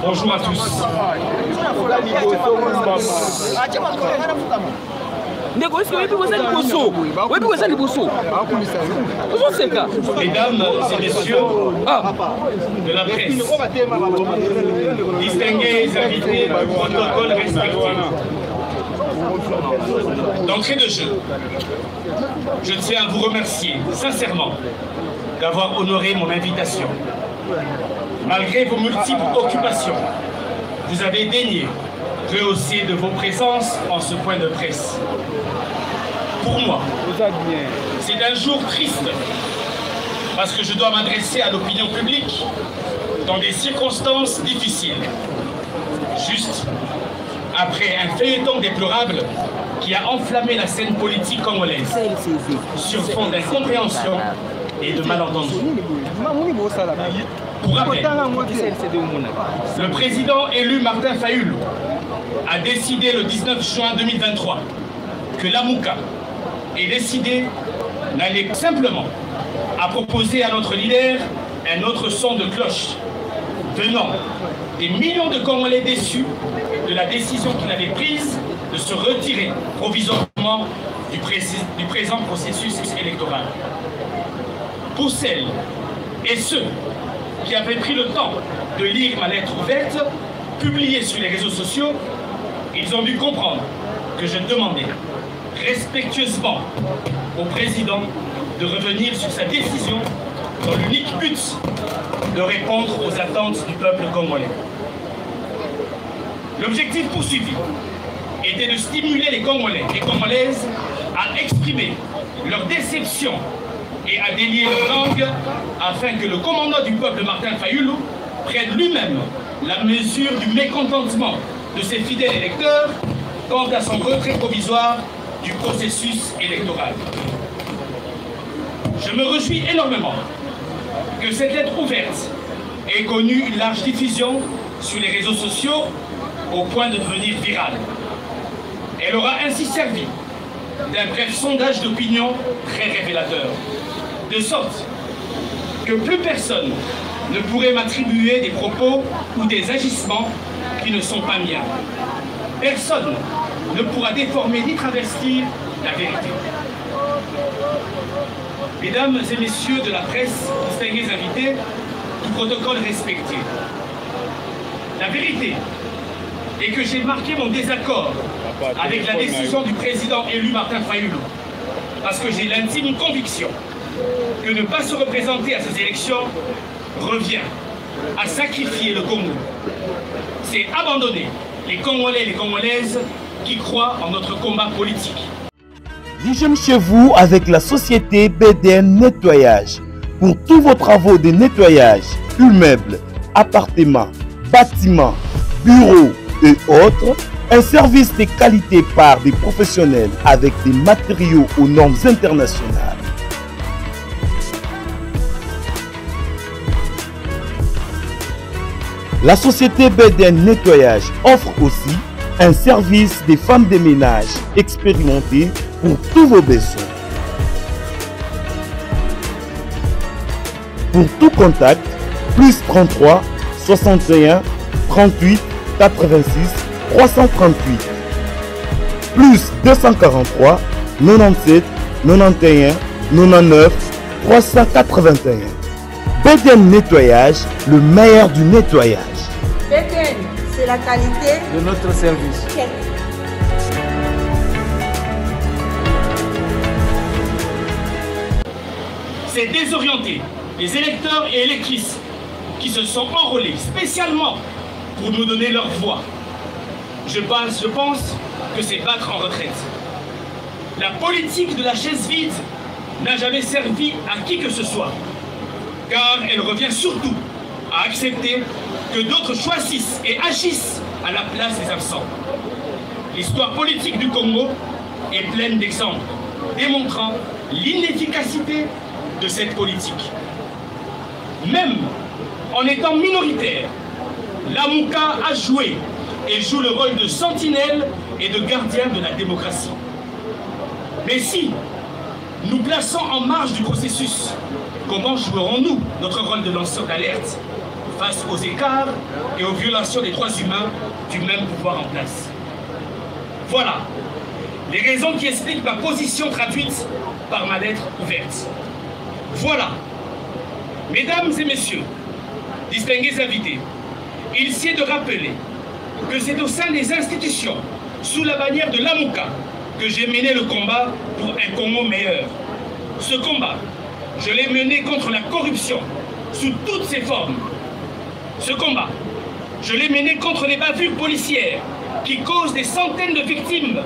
Bonjour à tous. Mesdames et messieurs de la presse, distingués invités du protocole respecté. D'entrée de jeu, je tiens à vous remercier sincèrement d'avoir honoré mon invitation. Malgré vos multiples occupations, vous avez daigné rehausser de vos présences en ce point de presse. Pour moi, c'est un jour triste parce que je dois m'adresser à l'opinion publique dans des circonstances difficiles. Juste après un feuilleton déplorable qui a enflammé la scène politique congolaise sur fond d'incompréhension et de malentendus. Pour rappel, le président élu Martin Fayulu a décidé le 19 juin 2023 que l'AMUCA est décidé d'aller simplement à proposer à notre leader un autre son de cloche venant des millions de Congolais déçus de la décision qu'il avait prise de se retirer provisoirement du présent processus électoral. Pour celles et ceux qui avaient pris le temps de lire ma lettre ouverte, publiée sur les réseaux sociaux, ils ont dû comprendre que je demandais respectueusement au président de revenir sur sa décision dans l'unique but de répondre aux attentes du peuple congolais. L'objectif poursuivi était de stimuler les Congolais et Congolaises à exprimer leur déception et à délier leur langue afin que le commandant du peuple, Martin Fayulu, prenne lui-même la mesure du mécontentement de ses fidèles électeurs quant à son retrait provisoire du processus électoral. Je me réjouis énormément que cette lettre ouverte ait connu une large diffusion sur les réseaux sociaux au point de devenir virale. Elle aura ainsi servi d'un bref sondage d'opinion très révélateur, de sorte que plus personne ne pourrait m'attribuer des propos ou des agissements qui ne sont pas miens. Personne ne pourra déformer ni travestir la vérité. Mesdames et messieurs de la presse, distingués invités, du protocole respecté. La vérité est que j'ai marqué mon désaccord avec la décision du président élu Martin Fayulu, parce que j'ai l'intime conviction que ne pas se représenter à ces élections revient à sacrifier le Congo. C'est abandonner les Congolais et les Congolaises qui croient en notre combat politique. L'hygiène chez vous avec la société BDN Nettoyage. Pour tous vos travaux de nettoyage, immeubles, appartements, bâtiments, bureaux et autres, un service de qualité par des professionnels avec des matériaux aux normes internationales. La société BDN Nettoyage offre aussi un service des femmes de ménage expérimentées pour tous vos besoins. Pour tout contact, plus 33 61 38 86 338, plus 243 97 91 99 381. BDN Nettoyage, le meilleur du nettoyage. BDN, c'est la qualité de notre service. C'est désorienter les électeurs et électrices qui se sont enrôlés spécialement pour nous donner leur voix. Je pense que c'est battre en retraite. La politique de la chaise vide n'a jamais servi à qui que ce soit, car elle revient surtout à accepter que d'autres choisissent et agissent à la place des absents. L'histoire politique du Congo est pleine d'exemples démontrant l'inefficacité de cette politique. Même en étant minoritaire, l'AMUCA a joué et joue le rôle de sentinelle et de gardien de la démocratie. Mais si nous plaçons en marge du processus, comment jouerons-nous notre rôle de lanceur d'alerte face aux écarts et aux violations des droits humains du même pouvoir en place. Voilà les raisons qui expliquent ma position traduite par ma lettre ouverte. Voilà, mesdames et messieurs, distingués invités, il sied de rappeler que c'est au sein des institutions, sous la bannière de l'AMUCA, que j'ai mené le combat pour un Congo meilleur. Ce combat, je l'ai mené contre la corruption sous toutes ses formes. Ce combat, je l'ai mené contre les bavures policières qui causent des centaines de victimes.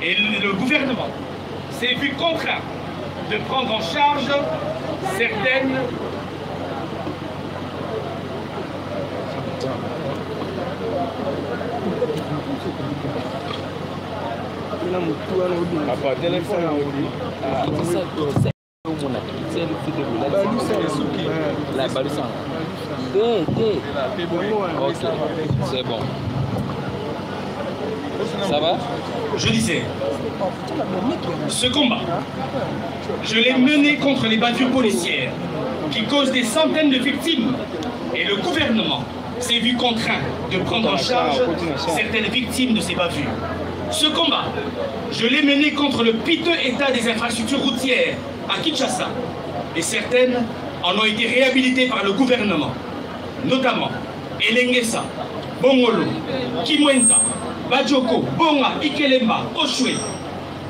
Et le gouvernement s'est vu contraint de prendre en charge certaines c'est bon. Ça va? Je disais, ce combat, je l'ai mené contre les bavures policières qui causent des centaines de victimes et le gouvernement s'est vu contraint de prendre en charge certaines victimes de ces bavures. Ce combat, je l'ai mené contre le piteux état des infrastructures routières à Kinshasa et certaines en ont été réhabilitées par le gouvernement, notamment Elengesa, Bongolo, Kimwenza, Bajoko, Bonga, Ikelemba, Oshwe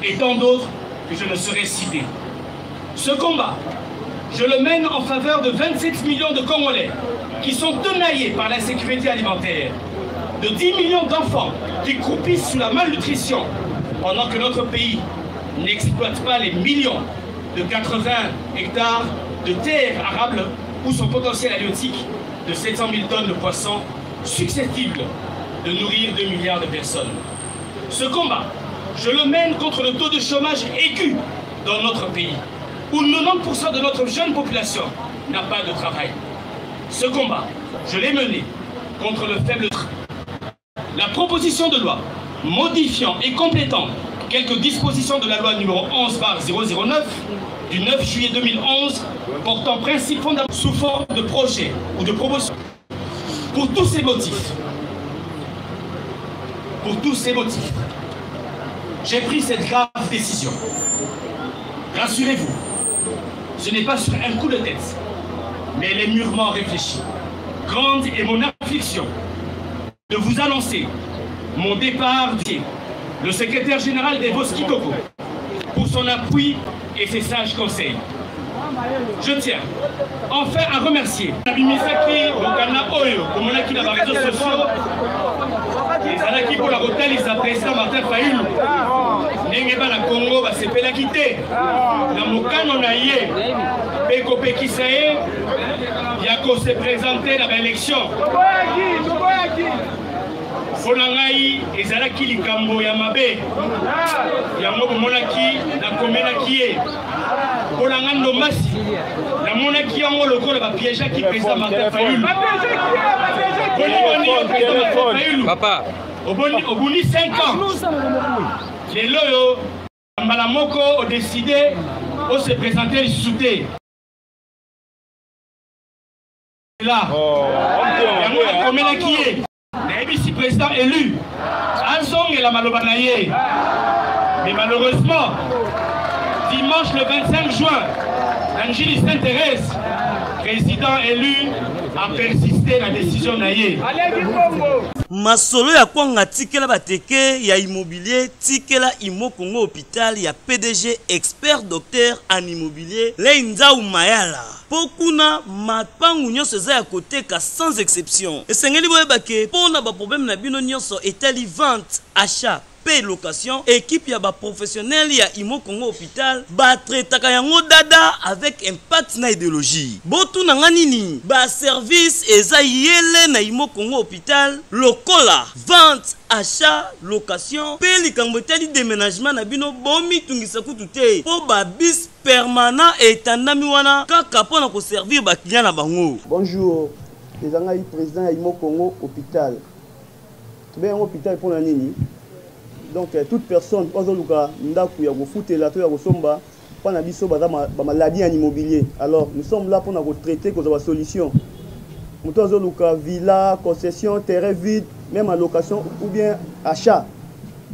et tant d'autres que je ne saurais citer. Ce combat, je le mène en faveur de 27 millions de Congolais qui sont tenaillés par l'insécurité alimentaire, de 10 millions d'enfants qui croupissent sous la malnutrition pendant que notre pays n'exploite pas les millions de 80 hectares de terres arables où son potentiel halieutique de 700 000 tonnes de poissons susceptibles de nourrir 2 milliards de personnes. Ce combat, je le mène contre le taux de chômage aigu dans notre pays, où 90% de notre jeune population n'a pas de travail. Ce combat, je l'ai mené contre le faible train. La proposition de loi modifiant et complétant quelques dispositions de la loi numéro 11/009 du 9 juillet 2011 portant principes fondamentaux sous forme de projet ou de promotion. Pour tous ces motifs, j'ai pris cette grave décision. Rassurez-vous, ce n'est pas sur un coup de tête, mais elle est mûrement réfléchie. Grande est mon affliction de vous annoncer mon départ le secrétaire général des Voskitoko pour son appui et ses sages conseils. Je tiens enfin à remercier Abimisaki Okana Oyo, comme on a qui dans les réseaux sociaux, les Anaki pour la rotel, ils apprécient Martin Fayulu. N'engeba la Congo, va se pela quitter. La Mokano Naye, Peko Pekisae, Yako se présenter dans l'élection. Fonangai ezalaki likambo ya mabe yango bomonaki na komenaki ye kolanga ndomasi namonaki yango lokola bapiégeaki président Martin Fayulu Papa obuni 5 ans lelo yo mbala moko odécidé de se présenter lisusu te là yango nakomenaki ye si président élu, Azong et la Malobanaye. Mais malheureusement, dimanche le 25 juin, Angélie Sainte-Thérèse, président élu, a persisté la décision naïe. Masolo ya kwanga tikela bateke ya immobilier tikela Imo Congo hôpital ya PDG expert docteur en immobilier Leinza Umayala. Pokuna mapangu nyonso eza ya koteka sans exception. Esengeli boyebake pona ba problème na bino nyonso etali vente, achat, paie location, équipe ya ba professionnel ya Imo Congo hôpital ba traitaka yango dada avec impact na idéologie. Botu na nganini ba service eza yele na Imo Congo hôpital lokola vente, achat, location, paie likambo etali déménagement na bino bomi tungisa kutu te po ba bis permanent et tandami wana kaka pona ko servir ba client na bango. Bonjour, les angai président ya Imo Congo hôpital. Tu bien hôpital pour la nini. Donc toute personne ozoluka ndaku ya kofutela to ya kosomba pana biso ba maladie en immobilier. Alors nous sommes là pour na traiter ko za solution. Mutozo Luka, villa, concession, terrain vide, même en location ou bien achat.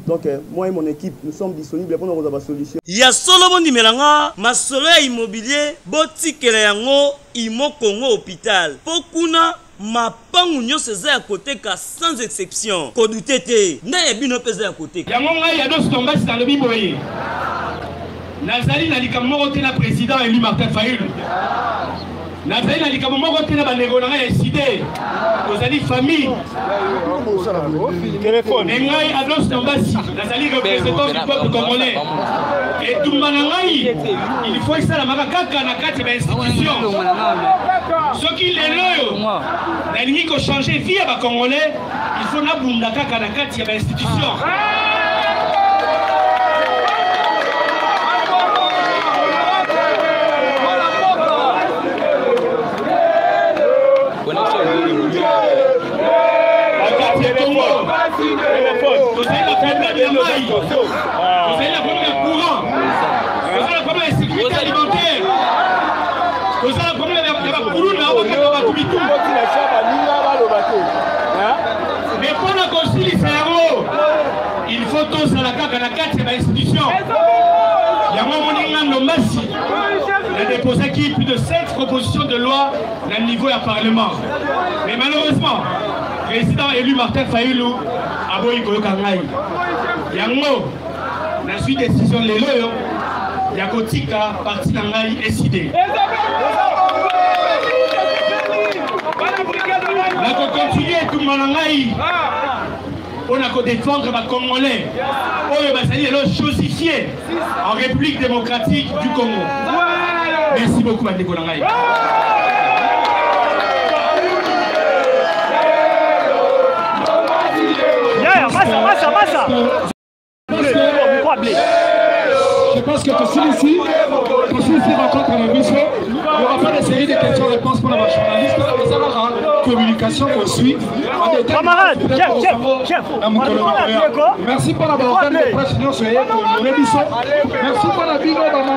Donc, moi et mon équipe, nous sommes disponibles pour nous avoir des solutions. Il y a seulement des mélanges, ma soleil immobilier, botikele yango, imo Congo hôpital. Pokuna, ma pangunyo c'est à côté car sans exception. Kodutete, n'a ebino pesé à côté. Yango ngai ya dos tombasi dans le biboye. Nazali na likamoko te na président élu Martin Fayulu. Nazali na likamoko te na bandeko na ngai décidé. Ozali famille. Ngai Ados Tambasi, Nazali représentant du peuple congolais. Et tout manangai, il faut que ça la makaka na kati ba institution. Ce qui les loyo, na lingi ko changer vie ba congolais, il faut na bunda kaka na kati ba institution. Vous avez la problème de maille, vous avez la problème de courant, vous avez la problème de sécurité alimentaire, vous avez la problème de couloir. Mais pour la conciliation, il faut tous à la carte de l'institution. Il y a un moment il a déposé plus de 7 propositions de loi à niveau du Parlement. Mais malheureusement, le président élu Martin Fayulu a beau y aller. Il y a un mot, la suite de décision de l'Élo, il y a un parti d'Angaï décidé. On a continué tout le monde on a défendre les Congolais. On a chosifié en République démocratique du Congo. Merci beaucoup, Mme Nikolai. Je pense que celui-ci rencontre un mission. Il n'y aura pas de série de questions-réponses pour la journaliste. Ça va la communication qu'on suit. Camarade, chef. Merci pour la volonté de presse. Merci pour la vie de maman.